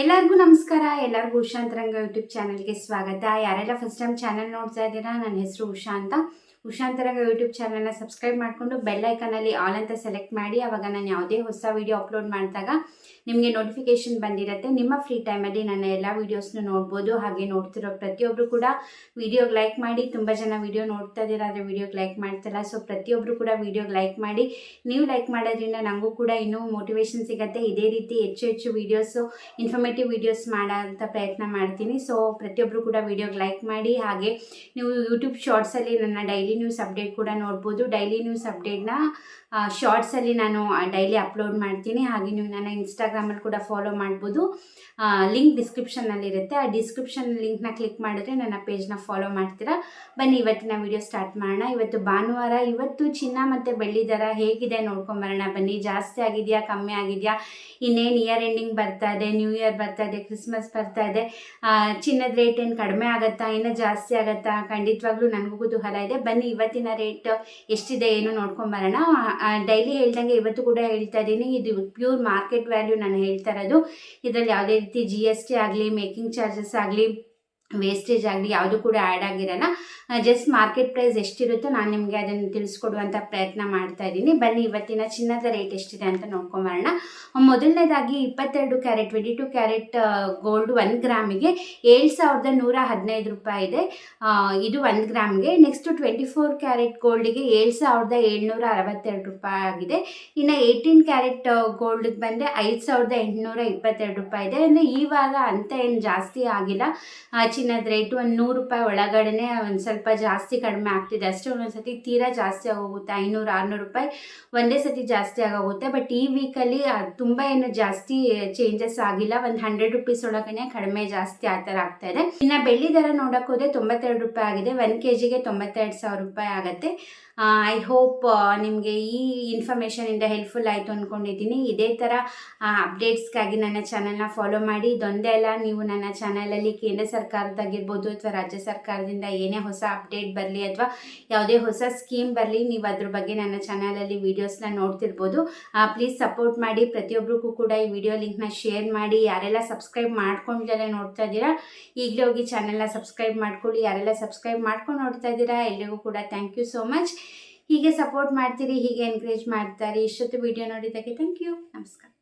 ಎಲ್ಲರಿಗೂ ನಮಸ್ಕಾರ. ಎಲ್ಲರಿಗೂ ಉಷಾ ಅಂತರಂಗ ಯೂಟ್ಯೂಬ್ ಚಾನಲ್ಗೆ ಸ್ವಾಗತ. ಯಾರೆಲ್ಲ ಫಸ್ಟ್ ಟೈಮ್ ಚಾನಲ್ ನೋಡ್ತಾ ಇದ್ದೀರಾ, ನನ್ನ ಹೆಸರು ಉಷಾ ಅಂತ. ಉಷಾ ಅಂತರಂಗ ಯೂಟ್ಯೂಬ್ ಚಾನಲ್ನ ಸಬ್ಸ್ಕ್ರೈಬ್ ಮಾಡಿಕೊಂಡು ಬೆಲ್ ಐಕನಲ್ಲಿ ಆಲ್ ಅಂತ ಸೆಲೆಕ್ಟ್ ಮಾಡಿ. ಆವಾಗ ನಾನು ಯಾವುದೇ ಹೊಸ ವೀಡಿಯೋ ಅಪ್ಲೋಡ್ ಮಾಡಿದಾಗ ನಿಮಗೆ ನೋಟಿಫಿಕೇಶನ್ ಬಂದಿರುತ್ತೆ. ನಿಮ್ಮ ಫ್ರೀ ಟೈಮಲ್ಲಿ ನನ್ನ ಎಲ್ಲ ವೀಡಿಯೋಸ್ನ ನೋಡ್ಬೋದು. ಹಾಗೆ ನೋಡ್ತಿರೋ ಪ್ರತಿಯೊಬ್ಬರು ಕೂಡ ವೀಡಿಯೋಗೆ ಲೈಕ್ ಮಾಡಿ. ತುಂಬ ಜನ ವೀಡಿಯೋ ನೋಡ್ತಾ ಇದ್ದೀರಾ, ಆದರೆ ವೀಡಿಯೋಗೆ ಲೈಕ್ ಮಾಡ್ತಿಲ್ಲ. ಸೊ ಪ್ರತಿಯೊಬ್ಬರು ಕೂಡ ವೀಡಿಯೋಗೆ ಲೈಕ್ ಮಾಡಿ. ನೀವು ಲೈಕ್ ಮಾಡೋದ್ರಿಂದ ನನಗೂ ಕೂಡ ಇನ್ನೂ ಮೋಟಿವೇಶನ್ ಸಿಗುತ್ತೆ. ಇದೇ ರೀತಿ ಹೆಚ್ಚು ಹೆಚ್ಚು ವೀಡಿಯೋಸು ಇನ್ಫಾರ್ಮೇಟಿವ್ ವೀಡಿಯೋಸ್ ಮಾಡೋಂಥ ಪ್ರಯತ್ನ ಮಾಡ್ತೀನಿ. ಸೊ ಪ್ರತಿಯೊಬ್ಬರು ಕೂಡ ವೀಡಿಯೋಗೆ ಲೈಕ್ ಮಾಡಿ. ಹಾಗೆ ನೀವು ಯೂಟ್ಯೂಬ್ ಶಾರ್ಟ್ಸಲ್ಲಿ ನನ್ನ ಡೈಲಿ ನ್ಯೂಸ್ ಅಪ್ಡೇಟ್ ಕೂಡ ನೋಡ್ಬೋದು. ಡೈಲಿ ನ್ಯೂಸ್ ಅಪ್ಡೇಟ್ನ ಶಾರ್ಟ್ಸಲ್ಲಿ ನಾನು ಡೈಲಿ ಅಪ್ಲೋಡ್ ಮಾಡ್ತೀನಿ. ಹಾಗೆ ನೀವು ನನ್ನ ಇನ್ಸ್ಟಾಗ್ರಾಮಲ್ಲಿ ಕೂಡ ಫಾಲೋ ಮಾಡ್ಬೋದು. ಲಿಂಕ್ ಡಿಸ್ಕ್ರಿಪ್ಷನ್ನಲ್ಲಿರುತ್ತೆ. ಆ ಡಿಸ್ಕ್ರಿಪ್ಷನ್ ಲಿಂಕ್ನ ಕ್ಲಿಕ್ ಮಾಡಿದ್ರೆ ನನ್ನ ಪೇಜ್ನ ಫಾಲೋ ಮಾಡ್ತೀರಾ. ಬನ್ನಿ ಇವತ್ತಿನ ವಿಡಿಯೋ ಸ್ಟಾರ್ಟ್ ಮಾಡೋಣ. ಇವತ್ತು ಭಾನುವಾರ. ಇವತ್ತು ಚಿನ್ನ ಮತ್ತು ಬೆಳ್ಳಿ ದರ ಹೇಗಿದೆ ನೋಡ್ಕೊಂಬರೋಣ ಬನ್ನಿ. ಜಾಸ್ತಿ ಆಗಿದೆಯಾ, ಕಮ್ಮಿ ಆಗಿದೆಯಾ, ಇನ್ನೇನು ಇಯರ್ ಎಂಡಿಂಗ್ ಬರ್ತಾ ಇದೆ, ನ್ಯೂ ಇಯರ್ ಬರ್ತಾ ಇದೆ, ಕ್ರಿಸ್ಮಸ್ ಬರ್ತಾ ಇದೆ, ಚಿನ್ನದ ರೇಟ್ ಏನು ಕಡಿಮೆ ಆಗುತ್ತಾ, ಇನ್ನೂ ಜಾಸ್ತಿ ಆಗುತ್ತಾ? ಖಂಡಿತವಾಗ್ಲೂ ನನಗೂ ಕುತೂಹಲ ಇದೆ. ಬನ್ನಿ ಇವತ್ತಿನ ರೇಟ್ ಎಷ್ಟಿದೆ ಏನು ನೋಡ್ಕೊಂಬರೋಣ. ಡೈಲಿ ಹೇಳ್ದಂಗೆ ಇವತ್ತು ಕೂಡ ಹೇಳ್ತಾ ಇದ್ದೀನಿ, ಇದು ಪ್ಯೂರ್ ಮಾರ್ಕೆಟ್ ವ್ಯಾಲ್ಯೂ ನಾನು ಹೇಳ್ತಾ ಇರೋದು. ಇದರಲ್ಲಿ ಯಾವುದೇ ರೀತಿ GST ಆಗಲಿ, ಮೇಕಿಂಗ್ ಚಾರ್ಜಸ್ ಆಗಲಿ, ವೇಸ್ಟೇಜ್ ಆಗಲಿ ಯಾವುದು ಕೂಡ ಆ್ಯಡ್ ಆಗಿರೋಲ್ಲ. ಜಸ್ಟ್ ಮಾರ್ಕೆಟ್ ಪ್ರೈಸ್ ಎಷ್ಟಿರುತ್ತೋ ನಾನು ನಿಮಗೆ ಅದನ್ನು ತಿಳಿಸ್ಕೊಡುವಂಥ ಪ್ರಯತ್ನ ಮಾಡ್ತಾ ಇದ್ದೀನಿ. ಬನ್ನಿ ಇವತ್ತಿನ ಚಿನ್ನದ ರೇಟ್ ಎಷ್ಟಿದೆ ಅಂತ ನೋಡ್ಕೊಂಬರೋಣ. ಮೊದಲನೇದಾಗಿ 22 ಕ್ಯಾರೆಟ್ 22 ಕ್ಯಾರೆಟ್ ಗೋಲ್ಡ್ 1 ಗ್ರಾಮಿಗೆ 7,115 ರೂಪಾಯಿ ಇದೆ. ಇದು 1 ಗ್ರಾಮ್ಗೆ. ನೆಕ್ಸ್ಟ್ 24 ಕ್ಯಾರೆಟ್ ಗೋಲ್ಡಿಗೆ 7,762 ರೂಪಾಯಿ ಆಗಿದೆ. ಇನ್ನು 18 ಕ್ಯಾರೆಟ್ ಗೋಲ್ಡ್ಗೆ ಬಂದರೆ 5,822 ರೂಪಾಯಿ ಇದೆ. ಅಂದರೆ ಈ ವಾರ ಅಂತ ಏನು ಜಾಸ್ತಿ ಆಗಿಲ್ಲ. ಚಿನ್ನದ ರೇಟು ಒಂದು 100 ರೂಪಾಯಿ ಒಳಗಡೆ ಒಂದು ಸ್ವಲ್ಪ ಜಾಸ್ತಿ ಕಡಿಮೆ ಆಗ್ತಿದೆ ಅಷ್ಟೇ. ಒಂದೊಂದು ಸತಿ ತೀರಾ ಜಾಸ್ತಿ ಆಗೋಗುತ್ತೆ, 500-600 ರೂಪಾಯಿ ಒಂದೇ ಸತಿ ಜಾಸ್ತಿ ಆಗೋಗುತ್ತೆ. ಬಟ್ ಈ ವೀಕಲ್ಲಿ ತುಂಬ ಏನು ಜಾಸ್ತಿ ಚೇಂಜಸ್ ಆಗಿಲ್ಲ. ಒಂದು 100 ರೂಪೀಸ್ ಒಳಗಡೆ ಕಡಿಮೆ ಜಾಸ್ತಿ ಆ ಥರ ಆಗ್ತಾ ಇದೆ. ಇನ್ನು ಬೆಳ್ಳಿ ದರ ನೋಡೋಕೆ ಹೋದರೆ 92 ರೂಪಾಯಿ ಆಗಿದೆ. 1 kgಗೆ 92,000 ರೂಪಾಯಿ ಆಗುತ್ತೆ. ಐ ಹೋಪ್ ನಿಮಗೆ ಈ ಇನ್ಫಾರ್ಮೇಷನಿಂದ ಹೆಲ್ಪ್ಫುಲ್ ಆಯಿತು ಅಂದ್ಕೊಂಡಿದ್ದೀನಿ. ಇದೇ ಥರ ಅಪ್ಡೇಟ್ಸ್ಗಾಗಿ ನನ್ನ ಚಾನಲ್ನ ಫಾಲೋ ಮಾಡಿ. ಇದೊಂದೇ ಅಲ್ಲ, ನೀವು ನನ್ನ ಚಾನಲಲ್ಲಿ ಕೇಂದ್ರ ಸರ್ಕಾರದಾಗಿರ್ಬೋದು ಅಥವಾ ರಾಜ್ಯ ಸರ್ಕಾರದಿಂದ ಏನೇ ಹೊಸ ಅಪ್ಡೇಟ್ ಬರಲಿ ಅಥವಾ ಯಾವುದೇ ಹೊಸ ಸ್ಕೀಮ್ ಬರಲಿ, ನೀವು ಅದ್ರ ಬಗ್ಗೆ ನನ್ನ ಚಾನಲಲ್ಲಿ ವೀಡಿಯೋಸ್ನ ನೋಡ್ತಿರ್ಬೋದು. ಪ್ಲೀಸ್ ಸಪೋರ್ಟ್ ಮಾಡಿ. ಪ್ರತಿಯೊಬ್ಬರಿಗೂ ಕೂಡ ಈ ವಿಡಿಯೋ ಲಿಂಕ್ನ ಶೇರ್ ಮಾಡಿ. ಯಾರೆಲ್ಲ ಸಬ್ಸ್ಕ್ರೈಬ್ ಮಾಡ್ಕೊಂಡ್ಲೇ ನೋಡ್ತಾ ಇದ್ದೀರಾ, ಈಗಲೇ ಹೋಗಿ ಚಾನಲ್ನ ಸಬ್ಸ್ಕ್ರೈಬ್ ಮಾಡ್ಕೊಳ್ಳಿ. ಯಾರೆಲ್ಲ ಸಬ್ಸ್ಕ್ರೈಬ್ ಮಾಡ್ಕೊಂಡು ನೋಡ್ತಾ ಇದ್ದೀರಾ ಎಲ್ರಿಗೂ ಕೂಡ ಥ್ಯಾಂಕ್ ಯು ಸೋ ಮಚ್. ಹೀಗೆ ಸಪೋರ್ಟ್ ಮಾಡ್ತೀರಿ, ಹೀಗೆ ಎನ್ಕರೇಜ್ ಮಾಡ್ತಾರೆ. ಇಷ್ಟೊತ್ತು ವಿಡಿಯೋ ನೋಡಿದ್ದಕ್ಕೆ ಥ್ಯಾಂಕ್ ಯು. ನಮಸ್ಕಾರ.